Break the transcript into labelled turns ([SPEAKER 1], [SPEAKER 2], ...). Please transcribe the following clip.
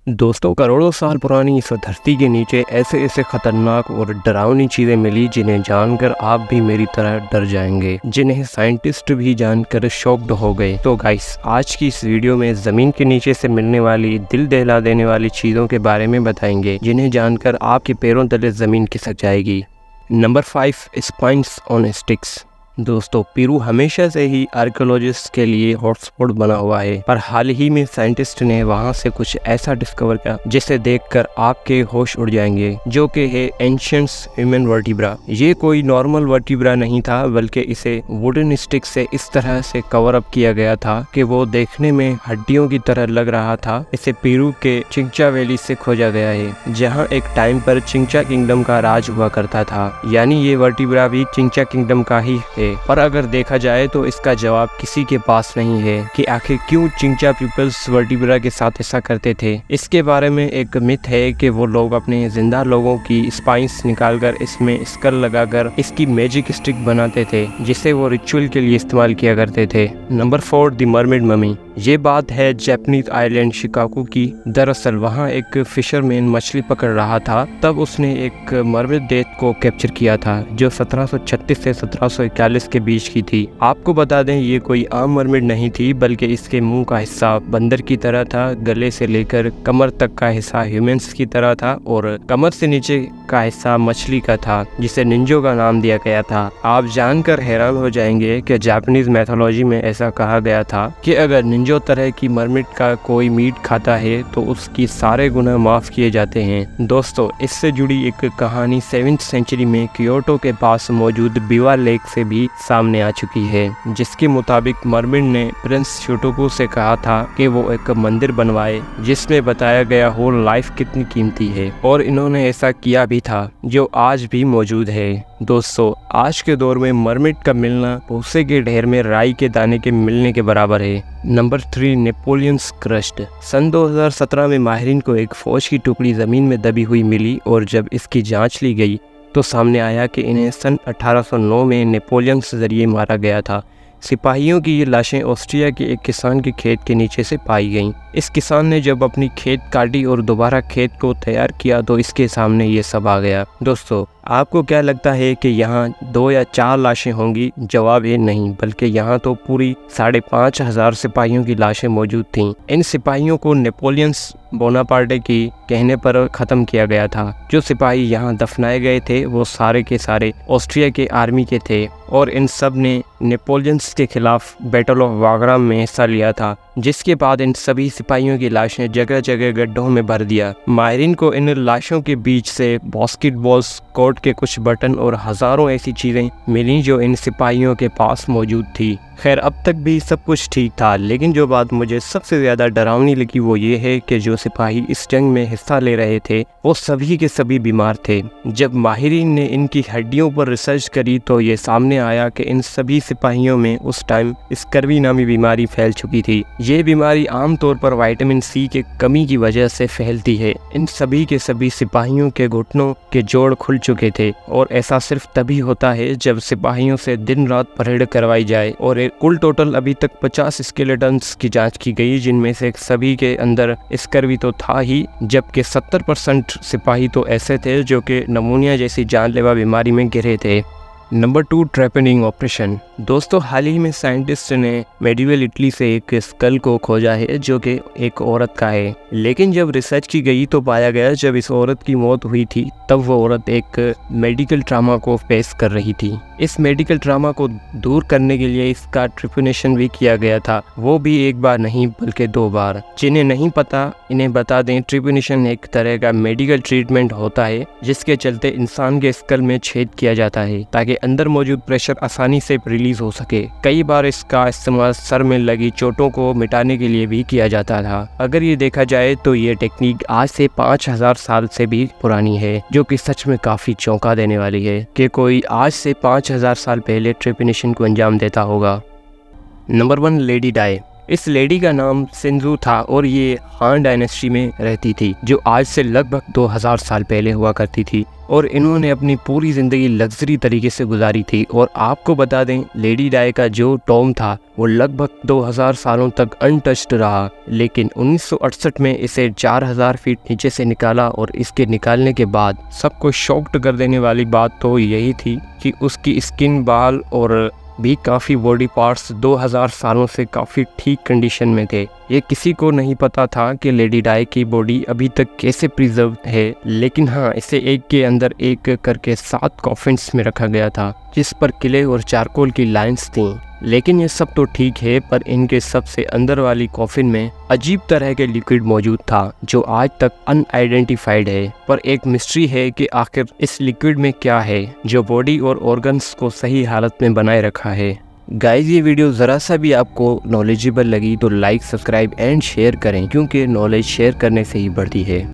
[SPEAKER 1] दोस्तों, करोड़ों साल पुरानी इस धरती के नीचे ऐसे ऐसे खतरनाक और डरावनी चीज़ें मिली जिन्हें जानकर आप भी मेरी तरह डर जाएंगे, जिन्हें साइंटिस्ट भी जानकर शॉक्ड हो गए। तो गाइस, आज की इस वीडियो में ज़मीन के नीचे से मिलने वाली दिल दहला देने वाली चीज़ों के बारे में बताएंगे, जिन्हें जानकर आपके पैरों तले ज़मीन खिसक जाएगी। Number 5, spines on sticks. दोस्तों, पेरू हमेशा से ही आर्कियोलॉजिस्ट के लिए हॉटस्पॉट बना हुआ है, पर हाल ही में साइंटिस्ट ने वहां से कुछ ऐसा डिस्कवर किया जिसे देखकर आपके होश उड़ जाएंगे, जो कि है एंशिएंट ह्यूमन वर्टिब्रा। ये कोई नॉर्मल वर्टिब्रा नहीं था, बल्कि इसे वुडन स्टिक से इस तरह से कवर अप किया गया था कि वो देखने में हड्डियों की तरह लग रहा था। इसे पेरू के चिंचा वैली से खोजा गया है, जहाँ एक टाइम पर चिंचा किंगडम का राज हुआ करता था। यानी ये वर्टिब्रा भी चिंचा किंगडम का ही है। पर अगर देखा जाए तो इसका जवाब किसी के पास नहीं है कि आखिर क्यों चिंचा पीपल्स वर्टिब्रा के साथ ऐसा करते थे। इसके बारे में एक मिथ है कि वो लोग अपने जिंदा लोगों की स्पाइन्स निकालकर इसमें स्कल लगाकर इसकी मैजिक स्टिक बनाते थे, जिसे वो रिचुअल के लिए इस्तेमाल किया करते थे। Number 4, the mermaid mummy. ये बात है जापानीज आइलैंड शिकागो की। दरअसल वहाँ एक फिशरमैन मछली पकड़ रहा था, तब उसने एक मरमेड डेथ को कैप्चर किया था, जो 1736 से 1741 के बीच की थी। आपको बता दें, ये कोई आम मरमेड नहीं थी, बल्कि इसके मुंह का हिस्सा बंदर की तरह था, गले से लेकर कमर तक का हिस्सा ह्यूमंस की तरह था और कमर से नीचे का हिस्सा मछली का था, जिसे निंजो का नाम दिया गया था। आप जानकर हैरान हो जाएंगे कि जापानीज मैथोलॉजी में ऐसा कहा गया था कि अगर निंजो तरह की मरमेड का कोई मीट खाता है तो उसकी सारे गुनाह माफ किए जाते हैं। दोस्तों, इससे जुड़ी एक कहानी 7वीं सेंचुरी में क्योटो के पास मौजूद बिवा लेक से भी सामने आ चुकी है, जिसके मुताबिक मरमेड ने प्रिंस शोटोकू से कहा था कि वो एक मंदिर बनवाए जिसमें बताया गया हो लाइफ कितनी कीमती है, और इन्होंने ऐसा किया भी था, जो आज भी मौजूद है। दोस्तों, आज के दौर में मरमेड का मिलना भूसे के ढेर में राई के दाने के मिलने के बराबर है। Number 3, Napoleon's crust. सन 2017 में माहिरीन को एक फौज की टुकड़ी जमीन में दबी हुई मिली, और जब इसकी जांच ली गई तो सामने आया कि इन्हें सन 1809 में नेपोलियन के जरिए मारा गया था। सिपाहियों की ये लाशें ऑस्ट्रिया के एक किसान के खेत के नीचे से पाई गईं। इस किसान ने जब अपनी खेत काटी और दोबारा खेत को तैयार किया तो इसके सामने ये सब आ गया। दोस्तों, आपको क्या लगता है कि यहाँ 2 या 4 लाशें होंगी? जवाब ये नहीं, बल्कि यहाँ तो पूरी 5,500 सिपाहियों की लाशें मौजूद थीं। इन सिपाहियों को नेपोलियन बोनापार्टे की कहने पर ख़त्म किया गया था। जो सिपाही यहाँ दफनाए गए थे वो सारे के सारे ऑस्ट्रिया के आर्मी के थे, और इन सब ने नेपोलियन के खिलाफ बैटल ऑफ वाग्राम में हिस्सा लिया था, जिसके बाद इन सभी सिपाहियों की लाशें जगह जगह गड्ढों में भर दिया। माहिरीन को इन लाशों के बीच से बास्केटबॉल्स कोर्ट के कुछ बटन और हज़ारों ऐसी चीज़ें मिली जो इन सिपाहियों के पास मौजूद थी। खैर, अब तक भी सब कुछ ठीक था, लेकिन जो बात मुझे सबसे ज़्यादा डरावनी लगी वो ये है कि जो सिपाही इस जंग में हिस्सा ले रहे थे वो सभी के सभी बीमार थे। जब माहिरीन ने इनकी हड्डियों पर रिसर्च करी तो ये सामने आया कि इन सभी सिपाहियों में उस टाइम स्कर्वी नामी बीमारी फैल चुकी थी। ये बीमारी आमतौर पर विटामिन सी के कमी की वजह से फैलती है। इन सभी के सभी सिपाहियों के घुटनों के जोड़ खुल चुके थे, और ऐसा सिर्फ तभी होता है जब सिपाहियों से दिन रात परेड करवाई जाए। और कुल टोटल अभी तक 50 स्केलेटन्स की जांच की गई, जिनमें से सभी के अंदर स्कर्वी तो था ही, जबकि 70% सिपाही तो ऐसे थे जो कि नमूनिया जैसी जानलेवा बीमारी में घिरे थे। Number 2, trepanning operation. दोस्तों, हाल ही में साइंटिस्ट ने मेडिवल इटली से एक स्कल को खोजा है जो कि एक औरत का है, लेकिन जब रिसर्च की गई तो पाया गया जब इस औरत की मौत हुई थी तब वो औरत एक मेडिकल ट्रामा को फेस कर रही थी। इस मेडिकल ट्रामा को दूर करने के लिए इसका ट्रिपिनेशन भी किया गया था, वो भी एक बार नहीं बल्कि 2 बार। जिन्हें नहीं पता इन्हें बता दें, ट्रिपिनेशन एक तरह का मेडिकल ट्रीटमेंट होता है जिसके चलते इंसान के स्कल में छेद किया जाता है ताकि अंदर मौजूद प्रेशर आसानी से रिलीज हो सके। कई बार इसका इस्तेमाल सर में लगी चोटों को मिटाने के लिए भी किया जाता था। अगर ये देखा जाए तो ये टेक्निक आज से 5,000 साल से भी पुरानी है, जो कि सच में काफी चौंका देने वाली है कि कोई आज से 5,000 साल पहले ट्रिपिनेशन को अंजाम देता होगा। Number 1, lady die. इस लेडी का नाम सिंधु था और ये हान डायनेस्टी में रहती थी, जो आज से लगभग 2000 साल पहले हुआ करती थी। और इन्होंने अपनी पूरी ज़िंदगी लग्जरी तरीके से गुजारी थी। और आपको बता दें, लेडी डाई का जो टॉम था वो लगभग 2000 सालों तक अनटच्ड रहा, लेकिन 1968 में इसे 4000 फीट नीचे से निकाला। और इसके निकालने के बाद सबको शॉक्ड कर देने वाली बात तो यही थी कि उसकी स्किन, बाल और भी काफ़ी बॉडी पार्ट्स 2000 सालों से काफ़ी ठीक कंडीशन में थे। ये किसी को नहीं पता था कि लेडी डाई की बॉडी अभी तक कैसे प्रिजर्व है, लेकिन हाँ, इसे एक के अंदर एक करके 7 कॉफिन्स में रखा गया था, जिस पर किले और चारकोल की लाइंस थीं। लेकिन ये सब तो ठीक है, पर इनके सबसे अंदर वाली कॉफिन में अजीब तरह के लिक्विड मौजूद था जो आज तक अनआइडेंटिफाइड है। पर एक मिस्ट्री है कि आखिर इस लिक्विड में क्या है जो बॉडी और ऑर्गन्स को सही हालत में बनाए रखा है। गाइज, ये वीडियो ज़रा सा भी आपको नॉलेजेबल लगी तो लाइक, सब्सक्राइब एंड शेयर करें, क्योंकि नॉलेज शेयर करने से ही बढ़ती है।